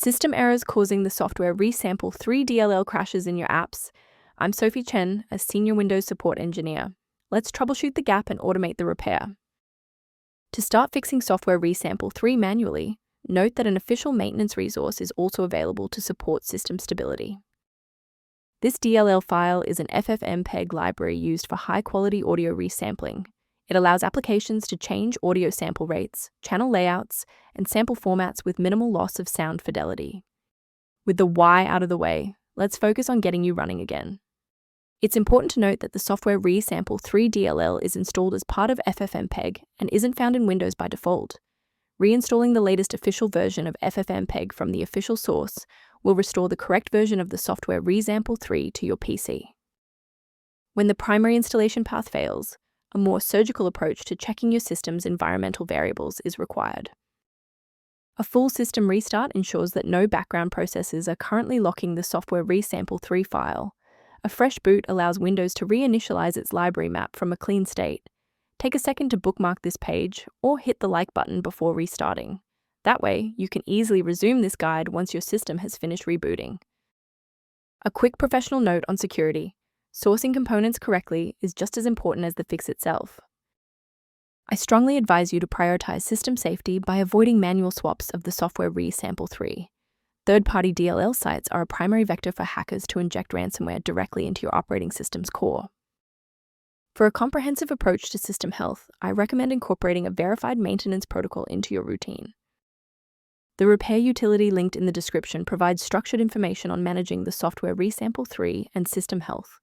System errors causing the software Resample-3.dll crashes in your apps. I'm Sophie Chen, a Senior Windows Support Engineer. Let's troubleshoot the gap and automate the repair. To start fixing software Resample-3 manually, note that an official maintenance resource is also available to support system stability. This DLL file is an FFmpeg library used for high-quality audio resampling. It allows applications to change audio sample rates, channel layouts, and sample formats with minimal loss of sound fidelity. With the why out of the way, let's focus on getting you running again. It's important to note that the software Resample-3.dll is installed as part of FFmpeg and isn't found in Windows by default. Reinstalling the latest official version of FFmpeg from the official source will restore the correct version of the software Resample-3 to your PC. When the primary installation path fails, a more surgical approach to checking your system's environmental variables is required. A full system restart ensures that no background processes are currently locking the software Resample-3 file. A fresh boot allows Windows to reinitialize its library map from a clean state. Take a second to bookmark this page or hit the like button before restarting. That way, you can easily resume this guide once your system has finished rebooting. A quick professional note on security. Sourcing components correctly is just as important as the fix itself. I strongly advise you to prioritize system safety by avoiding manual swaps of the software Resample-3. Third-Party DLL sites are a primary vector for hackers to inject ransomware directly into your operating system's core. For a comprehensive approach to system health, I recommend incorporating a verified maintenance protocol into your routine. The repair utility linked in the description provides structured information on managing the software Resample-3 and system health.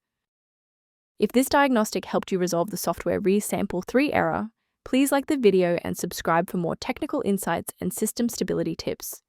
If this diagnostic helped you resolve the software Resample-3 error, please like the video and subscribe for more technical insights and system stability tips.